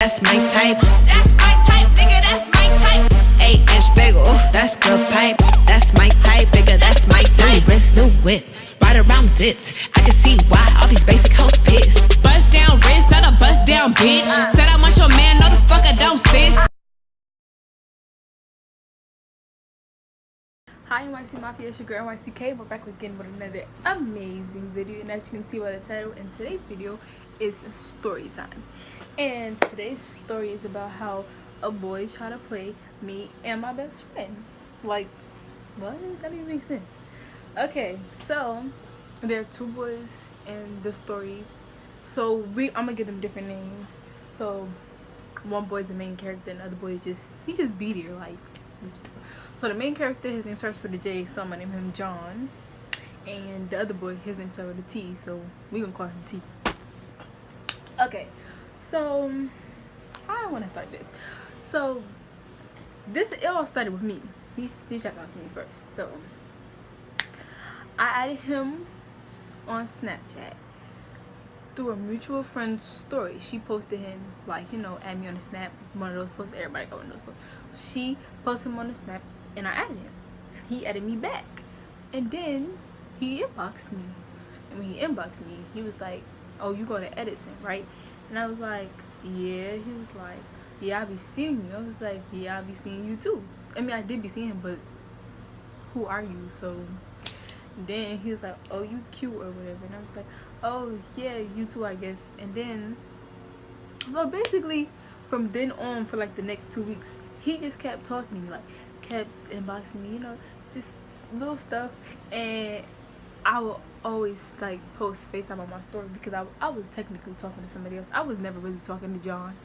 that's my type. That's my type, nigga, that's my type. 8-inch bagel, that's the pipe. That's my type, nigga, that's my type. New wrist, new whip, ride around dipped. I can see why all these basic hoes pissed. Bust down wrist, not a bust down bitch. Said I want your man, no the fuck I don't sis. Hi NYC Mafia, it's your girl NYCK. We're back again with another amazing video, and as you can see by the title, in today's video is story time. And today's story is about how a boy tried to play me and my best friend. Like, what? That doesn't even make sense. Okay, so there are two boys in the story, so I'm gonna give them different names. So one boy's the main character and the other boy is just be there, like. So the main character, his name starts with a J, so I'm gonna name him John. And the other boy, his name starts with a T, so we gonna call him T. Okay, so how I wanna start this. So it all started with me. He shouted out to me first. So I added him on Snapchat through a mutual friend's story. She posted him, like, you know, add me on the Snap. One of those posts, everybody got one of those posts. She posted him on the Snap and I added him. He added me back. And then he inboxed me. And when he inboxed me, he was like, oh, you go to Edison, right? And I was like, yeah. He was like, yeah, I be seeing you. I was like, yeah, I be seeing you too. I mean, I did be seeing him, but who are you? So then he was like, oh, you cute or whatever. And I was like, oh yeah, you too, I guess. And then, so basically from then on, for like the next 2 weeks, he just kept talking to me, like kept inboxing me, you know, just little stuff. And I will always like post FaceTime on my story because I was technically talking to somebody else. I was never really talking to John.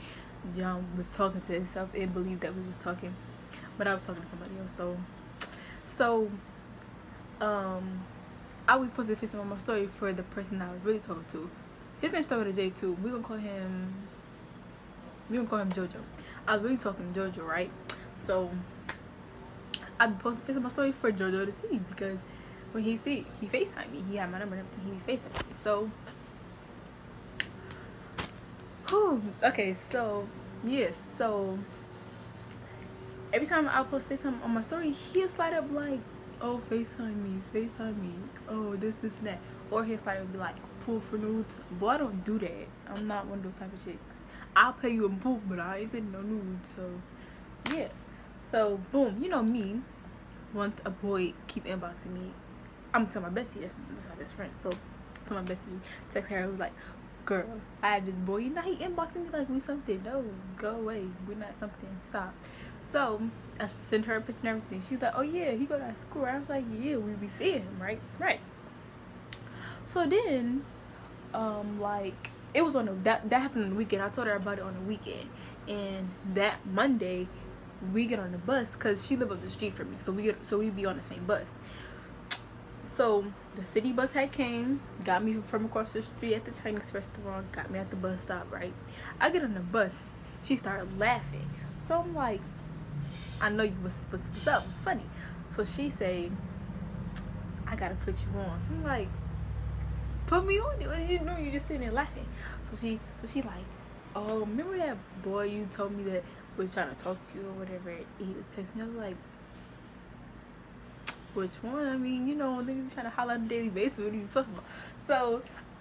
John was talking to himself and believed that we was talking, but I was talking to somebody else. So I was posting FaceTime on my story for the person I was really talking to. His name started with a J too. We're gonna call him Jojo. I was really talking to Jojo, right? So I posted FaceTime on my story for Jojo to see, because when he FaceTime me. He had my number and everything. He FaceTime me. So okay, so yes, so every time I post FaceTime on my story, he'll slide up like, oh, FaceTime me, oh, this and that. Or he'll slide up and be like, pool for nudes. Boy, I don't do that. I'm not one of those type of chicks. I'll pay you in pool, but I ain't sending no nudes. So yeah, so boom, you know me, once a boy keep inboxing me, I'm gonna tell my bestie, that's my best friend. So to my bestie, text her, I was like, girl, I had this boy, you know, he inboxing me like we something. No, go away, we're not something, stop. So I sent her a picture and everything. She's like, oh yeah, he go to that school. I was like, yeah, we be seeing him, right. So then like, it was on that happened on the weekend. I told her about it on the weekend, and that Monday we get on the bus because she lived up the street from me, so we be on the same bus. So the city bus had came, got me from across the street at the Chinese restaurant, got me at the bus stop, right? I get on the bus, she started laughing. So I'm like, I know you what's up, it's funny. So she say, I gotta put you on. So I'm like, put me on it. What did you know? You just sitting there laughing. So she like, oh, remember that boy you told me that was trying to talk to you or whatever? He was texting me. I was like, which one? I mean, you know, they be trying to holler on a daily basis. What are you talking about?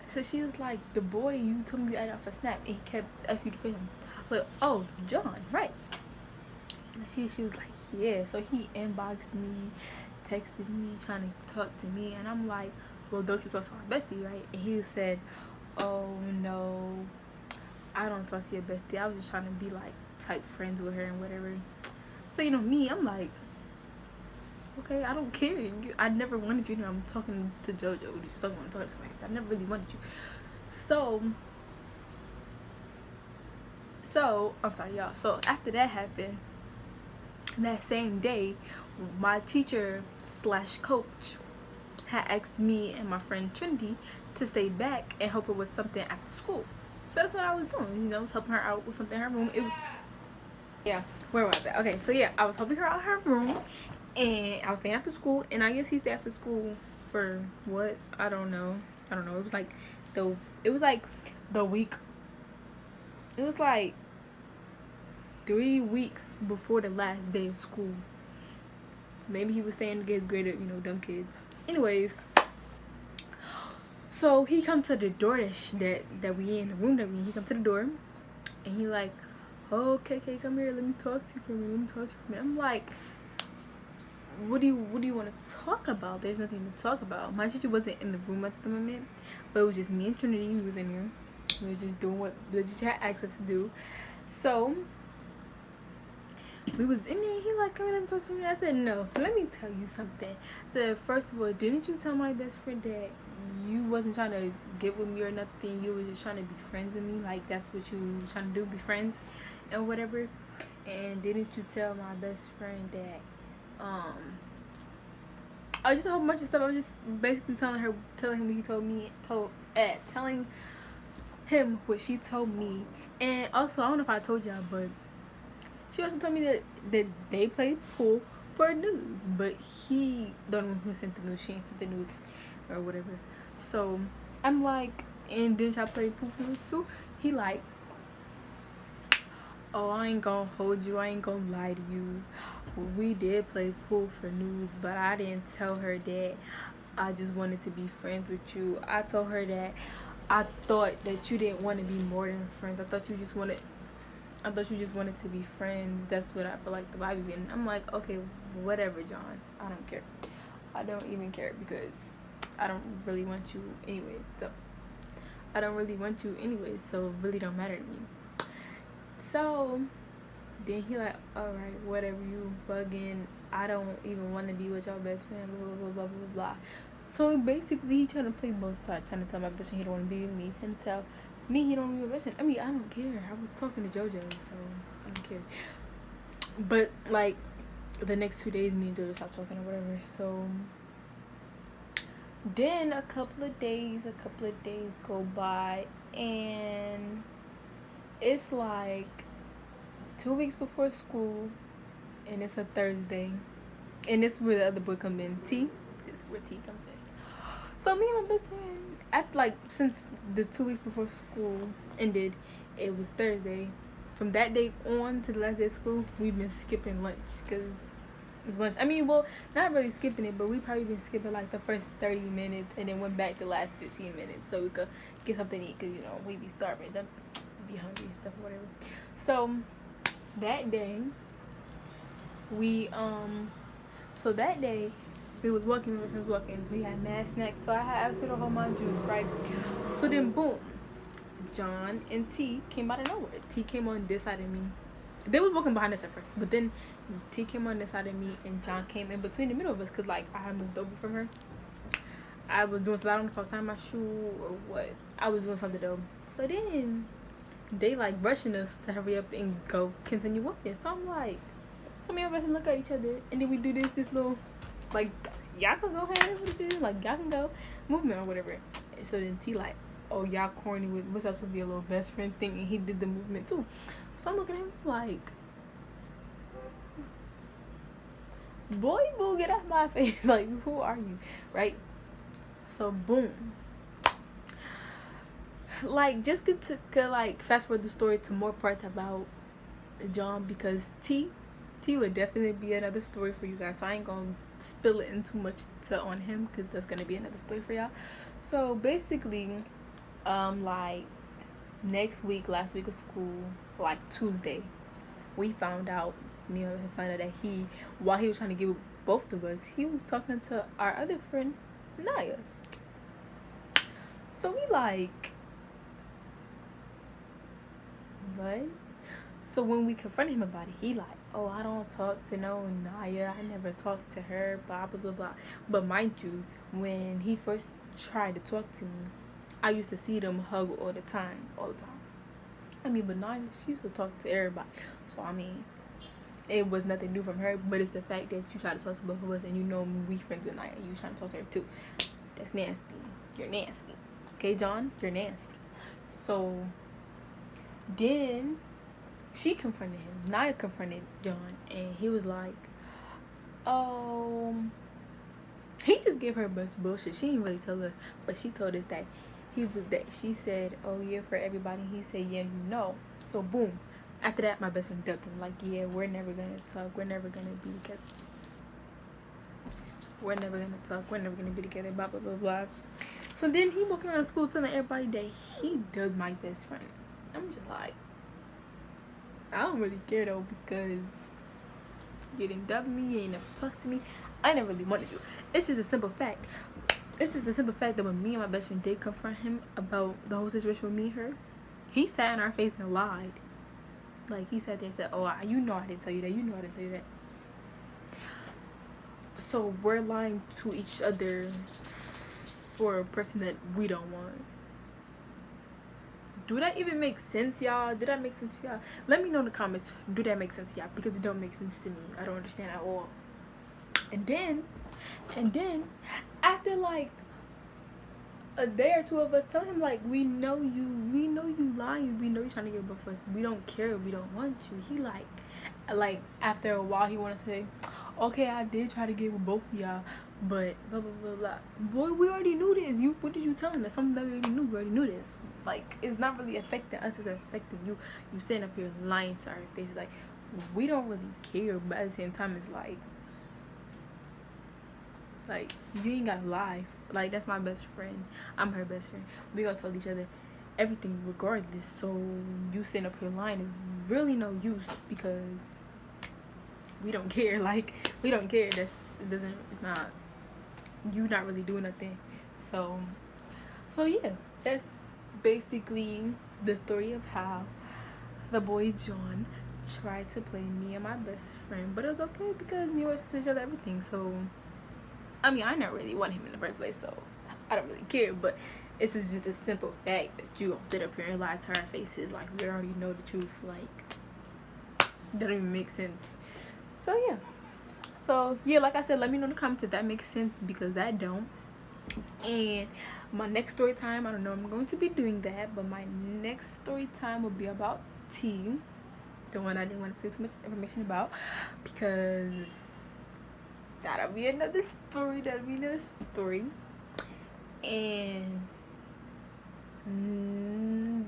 So she was like, the boy you told me to add off a Snap, and he kept asking you to pay him. Like, oh, John, right? And she was like, yeah. So he inboxed me, texted me, trying to talk to me, and I'm like, well, don't you talk to my bestie, right? And he said, oh no, I don't talk to your bestie. I was just trying to be like type friends with her and whatever. So you know me, I'm like, okay, I don't care. I never wanted you to know I'm talking to JoJo. I'm talking to somebody. I never really wanted you. So I'm sorry, y'all. So after that happened, that same day, my teacher / coach had asked me and my friend Trinity to stay back and help her with something after school. So that's what I was doing. You know, I was helping her out with something in her room. Where was that? Okay, so yeah, I was helping her out in her room, and I was staying after school, and I guess he stayed after school for what? I don't know. It was like the week. It was like 3 weeks before the last day of school. Maybe he was staying to get graded, you know, dumb kids. Anyways, so he come to the door that we in the room that we in. He come to the door, and he like, oh, KK, come here. Let me talk to you for a minute. Let me talk to you for a minute. I'm like, what do you want to talk about? There's nothing to talk about. My teacher wasn't in the room at the moment, but it was just me and Trinity. We was in here. We were just doing what the teacher had asked us to do. So we was in there. He like, come here, let me talk to me. I said, no, let me tell you something. I said, first of all, didn't you tell my best friend that you wasn't trying to get with me or nothing? You was just trying to be friends with me. Like, that's what you was trying to do, be friends and whatever. And didn't you tell my best friend that I was just a whole bunch of stuff. I was just basically telling him what he told me, telling him what she told me. And also, I don't know if I told y'all, but she also told me that they played pool for nudes, but he don't know who sent the nudes. She ain't sent the nudes or whatever. So I'm like, and didn't y'all play pool for nudes too? He like, oh, I ain't gonna hold you. I ain't gonna lie to you. We did play pool for nudes, but I didn't tell her that I just wanted to be friends with you. I told her that I thought that you didn't want to be more than friends. I thought you just wanted to be friends. That's what I feel like the vibe is getting. I'm like, okay, whatever, John. I don't care. I don't even care because I don't really want you anyways. So it really don't matter to me. So then he like, alright, whatever, you bugging. I don't even want to be with your best friend, blah, blah, blah, blah, blah, blah. So basically, he trying to play both sides, trying to tell my best friend he don't want to be with me, trying to tell me he don't want to be with my best friend. I mean, I don't care. I was talking to JoJo, so I don't care. But, like, the next 2 days, me and JoJo stopped talking or whatever, so then a couple of days go by, and it's like 2 weeks before school, and it's a Thursday, and this is where the other boy comes in. This is where T comes in. So me and my best friend, since the 2 weeks before school ended, it was Thursday. From that day on to the last day of school, we've been skipping lunch because it's lunch. I mean, well, not really skipping it, but we probably been skipping like the first 30 minutes and then went back the last 15 minutes so we could get something to eat because, you know, we be starving, be hungry and stuff, whatever. So that day, we was walking, we had mad snacks, so I had absolute whole mind juice, right? So then boom, John and T came out of nowhere. T came on this side of me. They was walking behind us at first, but then T came on this side of me and John came in between the middle of us because like I had moved over from her. I was doing something, I don't know if I was tying my shoe or what. I was doing something though. So then they like rushing us to hurry up and go continue walking. So I'm like, so me and my best friend look at each other and then we do this little like, y'all can go ahead, like y'all can go movement or whatever. And so then T like, oh, y'all corny with what's that supposed to be a little best friend thing, and he did the movement too. So I'm looking at him like, boy, boo, get out my face. Like, who are you, right? So boom, like just get to like fast forward the story to more parts about John, because T would definitely be another story for you guys, so I ain't gonna spill it in too much on him because that's gonna be another story for y'all. So basically, like last week of school, like Tuesday, we found out, me and my husband found out that while he was trying to get with both of us, he was talking to our other friend Naya. So we like, what? So when we confronted him about it, he like, oh, I don't talk to no Naya, I never talked to her, blah blah blah blah. But mind you, when he first tried to talk to me, I used to see them hug all the time. I mean, but Naya, she used to talk to everybody. So I mean, it was nothing new from her, but it's the fact that you try to talk to both of us and you know we friends with Naya, you trying to talk to her too. That's nasty. You're nasty. Okay, John, you're nasty. So then she confronted him. Naya confronted John, and he was like, oh, he just gave her a bunch of bullshit. She didn't really tell us, but she told us that she said, oh yeah, for everybody. He said, yeah, you know. So boom, After that, my best friend dubbed him like, yeah, we're never gonna talk. We're never gonna be together. We're never gonna talk. We're never gonna be together. Blah blah blah blah. So then he walking around school telling everybody that he dubbed my best friend. I'm just like, I don't really care though, because you didn't dub me. You ain't never talked to me. I never really wanted you. It's just a simple fact. It's just a simple fact that when me and my best friend did confront him about the whole situation with me and her, he sat in our face and lied. Like, he sat there and said, oh, you know I didn't tell you that. You know I didn't tell you that. So we're lying to each other for a person that we don't want. Do that even make sense, y'all? Did that make sense to y'all? Let me know in the comments. Do that make sense to y'all? Because it don't make sense to me. I don't understand at all. And then after like a day or two of us telling him, like, we know you lying, we know you're trying to get above us, we don't care, we don't want you, he like after a while he want to say, okay, I did try to get with both of y'all, but blah blah blah blah. Boy, we already knew this. What did you tell him? That's something that we already knew. We already knew this. Like, it's not really affecting us, it's affecting you. You sitting up here lying to our faces. Like, we don't really care, but at the same time, it's like you ain't gotta lie. Like, that's my best friend, I'm her best friend, we gonna tell each other everything regardless. So you sitting up here lying is really no use, because we don't care. Like, we don't care. It's not, you not really doing nothing. So yeah, that's basically the story of how the boy John tried to play me and my best friend. But it was okay, because me and us to each other everything. So I mean, I never really want him in the first place, so I don't really care. But it's just a simple fact that you don't sit up here and lie to our faces. Like, we already know the truth. Like, that don't even make sense. So yeah, like I said, let me know in the comments if that makes sense, because that don't. And my next story time, I don't know I'm going to be doing that, but my next story time will be about T, the one I didn't want to say too much information about, because that'll be another story. And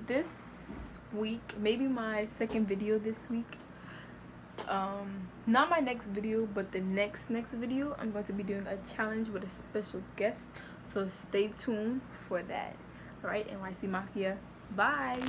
this week, maybe my second video this week, not my next video, but the next video, I'm going to be doing a challenge with a special guest, so stay tuned for that. All right, NYC Mafia, bye.